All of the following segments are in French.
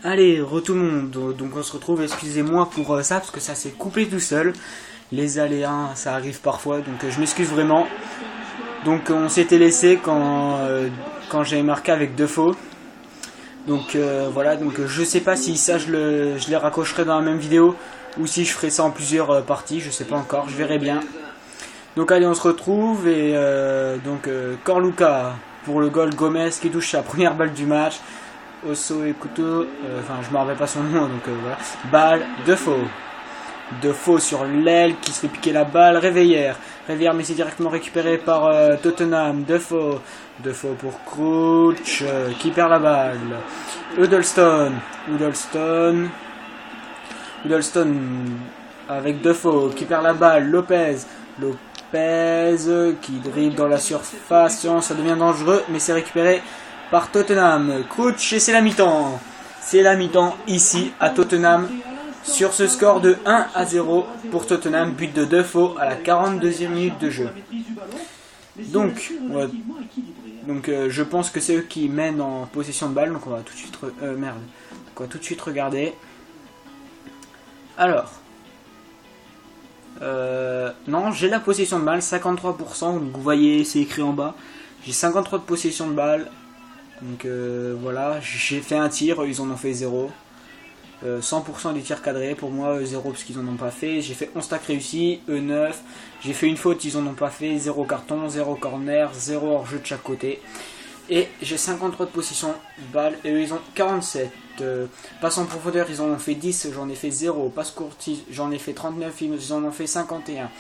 Allez, tout le monde, donc on se retrouve, excusez-moi pour ça, parce que ça s'est coupé tout seul. Les aléas, ça arrive parfois, donc je m'excuse vraiment. Donc on s'était laissé quand j'ai marqué avec deux faux. Donc voilà, donc je sais pas si ça je les raccrocherai dans la même vidéo, ou si je ferai ça en plusieurs parties, je sais pas encore, je verrai bien. Donc allez, on se retrouve, et Corluka pour le goal, Gomez qui touche sa première balle du match. Osso et Couteau, enfin je me rappelle pas son nom, donc voilà. Balle, Defoe sur l'aile qui se fait piquer la balle. Réveillère, mais c'est directement récupéré par Tottenham. Defoe pour Crouch qui perd la balle. Huddleston avec Defoe qui perd la balle. Lopez qui dribble dans la surface, ça devient dangereux, mais c'est récupéré par Tottenham. Crouch, et c'est la mi-temps. C'est la mi-temps ici à Tottenham sur ce score de 1-0 pour Tottenham, but de Defoe à la 42e minute de jeu. Donc je pense que c'est eux qui mènent en possession de balle, donc on va tout de suite regarder. Alors non, j'ai la possession de balle 53%, donc vous voyez c'est écrit en bas. J'ai 53 de possession de balle. Donc voilà, j'ai fait un tir, ils en ont fait 0. 100% des tirs cadrés, pour moi 0 parce qu'ils en ont pas fait. J'ai fait 11 tacles réussis, eux 9. J'ai fait une faute, ils en ont pas fait. 0 carton, 0 corner, 0 hors-jeu de chaque côté. Et j'ai 53 de possession de balle et eux ils ont 47. Passe en profondeur, ils en ont fait 10, j'en ai fait 0. Passe courte, j'en ai fait 39, ils en ont fait 51.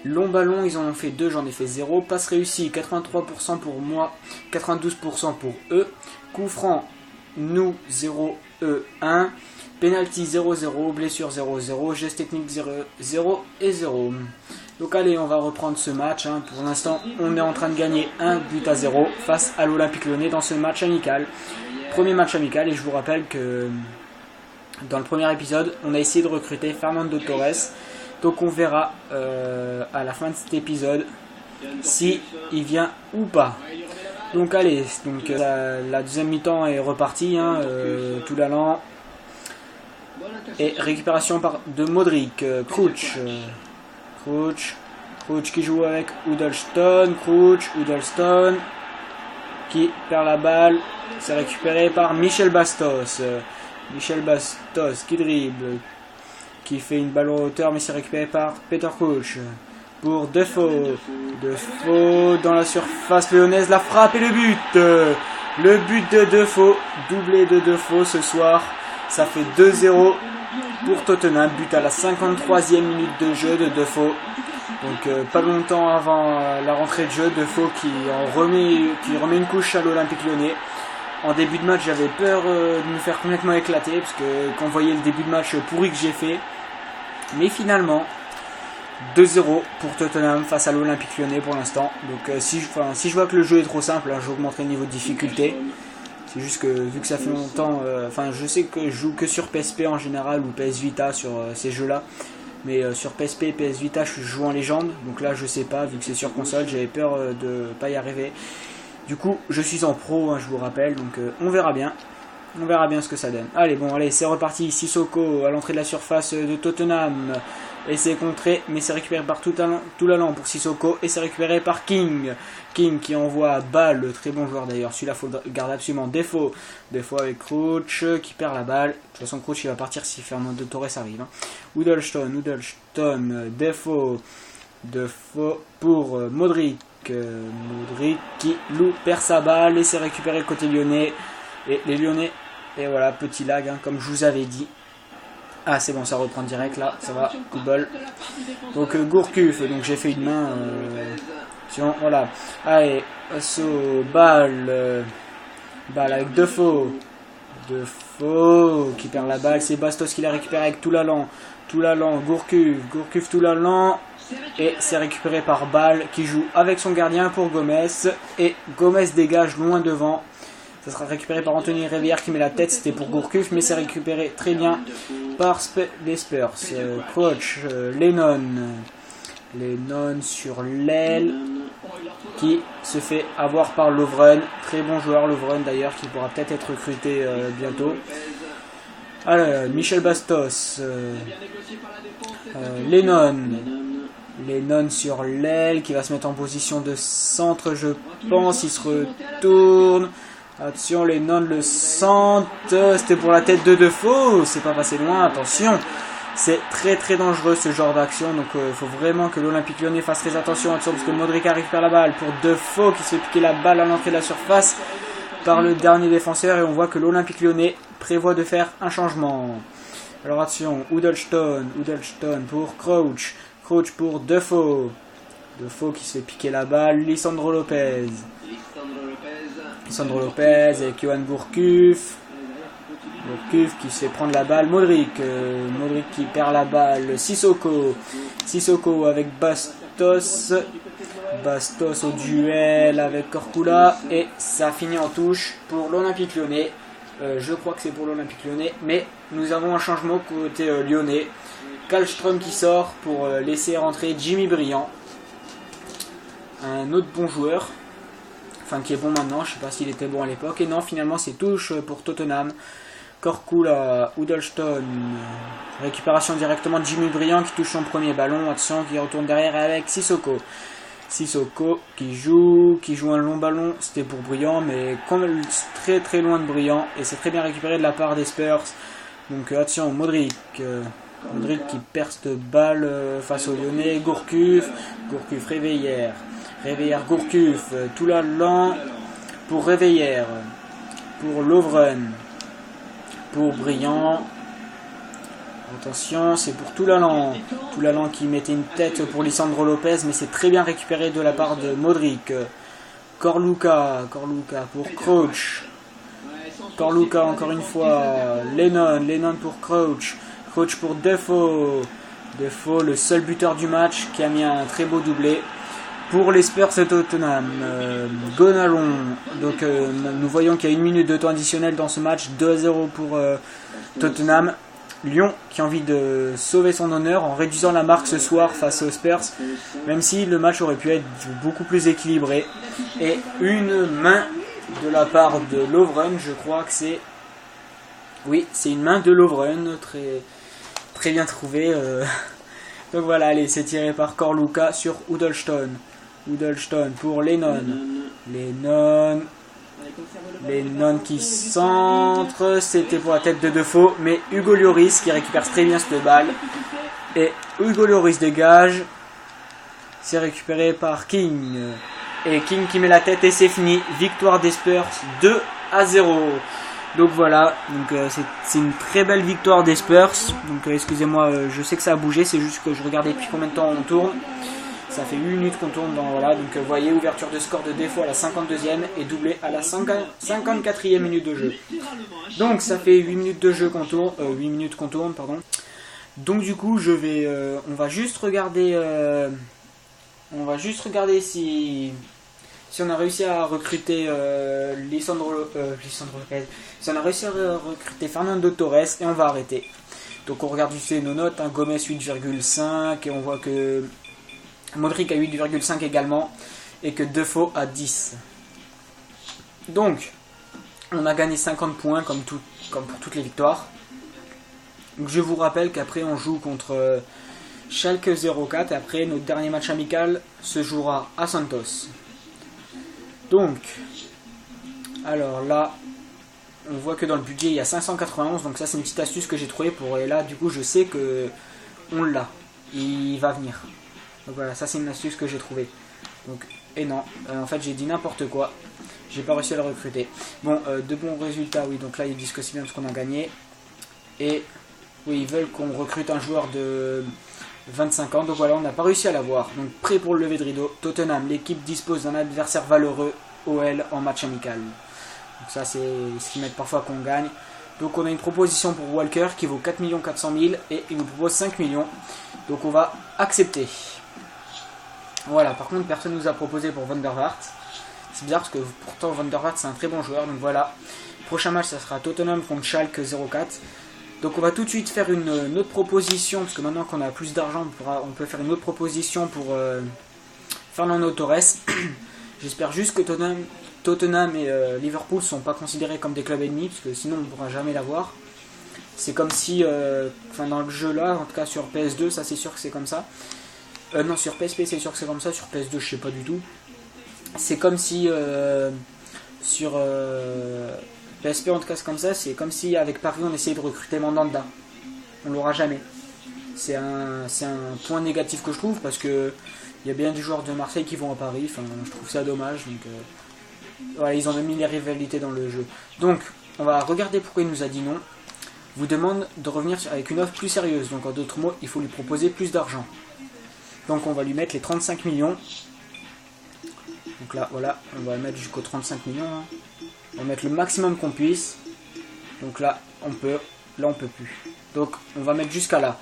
Long ballon, ils en ont fait 2, j'en ai fait 0. Passe réussie, 83% pour moi, 92% pour eux. Coup franc, nous 0, eux 1. Penalty 0-0, blessure 0-0, geste technique 0 et 0. Donc allez, on va reprendre ce match. Pour l'instant, on est en train de gagner 1-0 face à l'Olympique Lyonnais dans ce match amical. Premier match amical, et je vous rappelle que dans le premier épisode, on a essayé de recruter Fernando Torres. Donc on verra à la fin de cet épisode si il vient ou pas. Donc allez, la deuxième mi-temps est repartie, tout l'allant. Et récupération de Modric. Crouch qui joue avec Huddleston. Huddleston qui perd la balle. C'est récupéré par Michel Bastos. Qui dribble, qui fait une balle en hauteur, mais c'est récupéré par Peter Crouch pour Defoe dans la surface lyonnaise, la frappe et le but de Defoe, doublé de Defoe ce soir, ça fait 2-0 pour Tottenham, but à la 53e minute de jeu de Defoe. Donc pas longtemps avant la rentrée de jeu, Defoe qui remet une couche à l'Olympique Lyonnais. En début de match, j'avais peur de me faire complètement éclater, parce que quand vous voyez le début de match pourri que j'ai fait. Mais finalement, 2-0 pour Tottenham face à l'Olympique Lyonnais pour l'instant. Donc si je vois que le jeu est trop simple, j'augmenterai le niveau de difficulté. C'est juste que vu que ça fait longtemps, je sais que je joue que sur PSP en général, ou PS Vita sur ces jeux-là. Mais sur PSP et PS Vita, je joue en légende. Donc là, je sais pas, vu que c'est sur console, j'avais peur de pas y arriver. Du coup, je suis en pro, je vous rappelle, donc on verra bien. On verra bien ce que ça donne. Allez, c'est reparti. Sissoko à l'entrée de la surface de Tottenham. Et c'est contré, mais c'est récupéré par tout l'allant pour Sissoko. Et c'est récupéré par King qui envoie balle, le très bon joueur d'ailleurs. Celui-là, il faut garder absolument. Defoe avec Crouch qui perd la balle. De toute façon, Crouch il va partir si Fernando Torres arrive. Huddleston, Defoe pour Modric. Modric qui perd sa balle et c'est récupéré côté lyonnais. Et les Lyonnais, et voilà, petit lag, comme je vous avais dit. Ah, c'est bon, ça reprend direct là, ça va, coup de bol. Donc Gourcuff, donc j'ai fait une main. Sinon, voilà. Allez, balle avec Defoe qui perd la balle. C'est Bastos qui l'a récupéré avec tout l'allant. Gourcuff, tout l'allant. Et c'est récupéré par Balle qui joue avec son gardien pour Gomez. Et Gomez dégage loin devant. Ça sera récupéré par Anthony Réveillère qui met la tête, c'était pour Gourcuff, mais c'est récupéré très bien par les Spurs. Crouch, Lennon sur l'aile, qui se fait avoir par Lovren. Très bon joueur Lovren d'ailleurs, qui pourra peut-être être recruté bientôt. Alors, Michel Bastos, Lennon. Lennon sur l'aile qui va se mettre en position de centre, je pense. Il se retourne. Attention, Lennon le centre. C'était pour la tête de Defoe. C'est pas passé loin, attention. C'est très dangereux ce genre d'action. Donc il faut vraiment que l'Olympique Lyonnais fasse très attention. Attention parce que Modric a récupéré la balle pour Defoe qui se fait piquer la balle à l'entrée de la surface par le dernier défenseur. Et on voit que l'Olympique Lyonnais prévoit de faire un changement. Alors attention, Huddlestone pour Crouch. Crouch pour Defoe. Defoe qui se fait piquer la balle. Lisandro Lopez avec Johan Gourcuff. Gourcuff qui se fait prendre la balle. Modric qui perd la balle. Sissoko avec Bastos. Bastos au duel avec Korkula. Et ça finit en touche pour l'Olympique Lyonnais. Je crois que c'est pour l'Olympique Lyonnais. Mais nous avons un changement côté lyonnais. Kallström qui sort pour laisser rentrer Jimmy Briand. Un autre bon joueur. Enfin qui est bon maintenant. Je ne sais pas s'il était bon à l'époque. Et non, finalement c'est touche pour Tottenham. Korkula, Huddlestone. Récupération directement de Jimmy Briand qui touche son premier ballon. Attention qui retourne derrière avec Sissoko. Sissoko qui joue un long ballon. C'était pour Briand mais très loin de Briand. Et c'est très bien récupéré de la part des Spurs. Donc attention, Modric qui perd cette balle face au Lyonnais. Gourcuff, Réveillère, Gourcuff, Toulalan pour Réveillère, pour Lovren, pour Briand. Attention, c'est pour Toulalan qui mettait une tête pour Lisandro Lopez, mais c'est très bien récupéré de la part de Modric. Korluka pour Crouch. Korluka encore une fois. Lennon pour Crouch pour Defoe, le seul buteur du match qui a mis un très beau doublé pour les Spurs de Tottenham. Gonalon, donc nous voyons qu'il y a 1 minute de temps additionnel dans ce match, 2-0 pour Tottenham. Lyon qui a envie de sauver son honneur en réduisant la marque ce soir face aux Spurs, même si le match aurait pu être beaucoup plus équilibré. Et une main de la part de Lovren, je crois que c'est... Oui, c'est une main de Lovren, très bien trouvé. Donc voilà, allez, c'est tiré par Korluka sur Huddlestone pour Lennon qui centre. C'était pour la tête de Defoe, mais Hugo Lloris qui récupère très bien cette balle. Et Hugo Lloris dégage. C'est récupéré par King. Et King qui met la tête et c'est fini. Victoire des Spurs 2-0. Donc voilà, c'est une très belle victoire des Spurs. Donc excusez-moi, je sais que ça a bougé, c'est juste que je regardais depuis combien de temps on tourne. Ça fait 8 minutes qu'on tourne voilà. Donc vous voyez, ouverture de score de Defoe à la 52e et doublé à la 54e minute de jeu. Donc ça fait 8 minutes de jeu qu'on tourne, 8 minutes qu'on tourne, pardon. Donc du coup, on va juste regarder si on a réussi à recruter Lisandro Lopez, si on a réussi à recruter Fernando Torres, et on va arrêter. Donc on regarde juste nos notes, Gomez 8,5 et on voit que Modric a 8,5 également et que Defoe a 10. Donc on a gagné 50 points comme pour toutes les victoires. Donc, je vous rappelle qu'après on joue contre Schalke 04 et après notre dernier match amical se jouera à Santos. Donc, alors là, on voit que dans le budget il y a 591, donc ça c'est une petite astuce que j'ai trouvée et là du coup je sais que on l'a, il va venir. Donc voilà, ça c'est une astuce que j'ai trouvée. Donc, et non, en fait j'ai dit n'importe quoi, j'ai pas réussi à le recruter. Bon, de bons résultats, oui, donc là ils disent que c'est bien parce qu'on a gagné. Et oui, ils veulent qu'on recrute un joueur de 25 ans, donc voilà, on n'a pas réussi à l'avoir. Donc prêt pour le lever de rideau, Tottenham, l'équipe dispose d'un adversaire valeureux, OL en match amical. Donc ça c'est ce qui met parfois qu'on gagne. Donc on a une proposition pour Walker qui vaut 4 400 000 et il nous propose 5 millions. Donc on va accepter. Voilà, par contre personne ne nous a proposé pour Van der Vaart. C'est bizarre parce que pourtant Van der Vaart c'est un très bon joueur. Donc voilà, prochain match ça sera Tottenham contre Schalke 04. Donc on va tout de suite faire une autre proposition, parce que maintenant qu'on a plus d'argent, on peut faire une autre proposition pour Fernando Torres. J'espère juste que Tottenham et Liverpool ne sont pas considérés comme des clubs ennemis, parce que sinon on ne pourra jamais l'avoir. c'est comme si, enfin dans le jeu là, en tout cas sur PS2, ça c'est sûr que c'est comme ça. Non, sur PSP c'est sûr que c'est comme ça, sur PS2 je sais pas du tout. C'est comme si sur PSP en tout cas c'est comme ça, c'est comme si avec Paris on essayait de recruter Mandanda. On l'aura jamais. C'est un point négatif que je trouve parce que il y a bien des joueurs de Marseille qui vont à Paris, enfin je trouve ça dommage. Donc voilà, ils ont mis les rivalités dans le jeu. Donc on va regarder pourquoi il nous a dit non. Vous demande de revenir avec une offre plus sérieuse, donc en d'autres mots il faut lui proposer plus d'argent. Donc on va lui mettre les 35 millions. Donc là voilà, on va mettre jusqu'aux 35 millions. Hein. On va mettre le maximum qu'on puisse. Donc là on peut plus. Donc on va mettre jusqu'à là.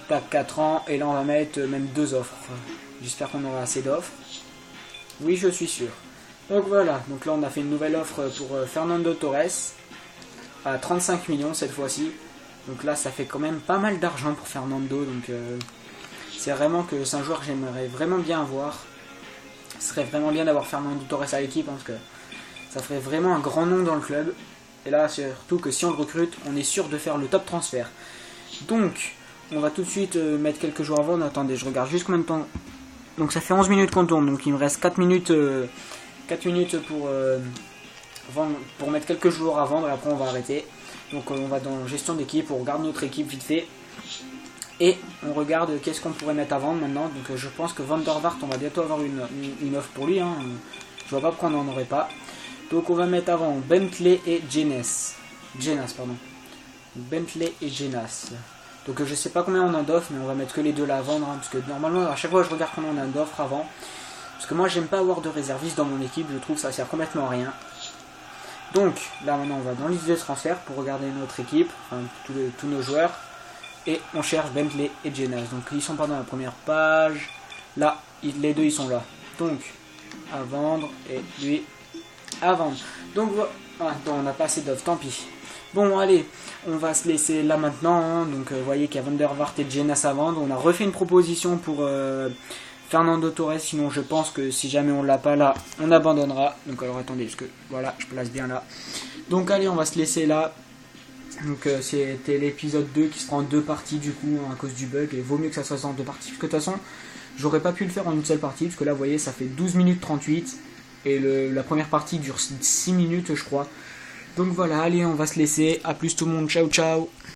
Tac, 4 ans, et là on va mettre même 2 offres. J'espère qu'on aura assez d'offres. Oui, je suis sûr. Donc voilà, donc là on a fait une nouvelle offre pour Fernando Torres à 35 millions cette fois-ci. Donc là ça fait quand même pas mal d'argent pour Fernando. Donc c'est vraiment que c'est un joueur que j'aimerais vraiment bien avoir. Ce serait vraiment bien d'avoir Fernando Torres à l'équipe, hein, parce que ça ferait vraiment un grand nom dans le club. Et là surtout que si on le recrute, on est sûr de faire le top transfert. Donc on va tout de suite mettre quelques jours avant. Attendez, je regarde juste combien de temps. Donc ça fait 11 minutes qu'on tourne, donc il me reste 4 minutes pour mettre quelques jours à vendre, et après on va arrêter. Donc on va dans gestion d'équipe, on regarde notre équipe vite fait. Et on regarde qu'est-ce qu'on pourrait mettre à vendre maintenant. Donc je pense que Van der Vaart, on va bientôt avoir une offre pour lui. Hein. Je vois pas pourquoi on n'en aurait pas. Donc on va mettre avant Bentley et Jenas. Bentley et Jenas. Donc je sais pas combien on a d'offres, mais on va mettre que les deux là à vendre. Hein, parce que normalement, à chaque fois je regarde combien on a d'offres avant. Parce que moi j'aime pas avoir de réservistes dans mon équipe, je trouve que ça sert complètement à rien. Donc là maintenant on va dans liste de transfert pour regarder notre équipe, enfin, tous nos joueurs. Et on cherche Bentley et Jenas. Donc ils sont pas dans la première page. Là, les deux ils sont là. Donc à vendre et lui à vendre. Donc on n'a pas assez d'offres, tant pis. Bon allez, on va se laisser là maintenant. Hein. Donc vous voyez qu'il y a Van der Vaart et Jenas à vendre. On a refait une proposition pour Fernando Torres. Sinon je pense que si jamais on l'a pas là, on abandonnera. Donc alors attendez, parce que voilà, je place bien là. Donc allez, on va se laisser là. Donc c'était l'épisode 2 qui sera en 2 parties du coup, hein, à cause du bug. Et vaut mieux que ça se fasse en 2 parties. Parce que de toute façon, j'aurais pas pu le faire en une seule partie. Parce que là vous voyez, ça fait 12 minutes 38. Et la première partie dure 6 minutes je crois. Donc voilà, allez, on va se laisser. A plus tout le monde, ciao ciao.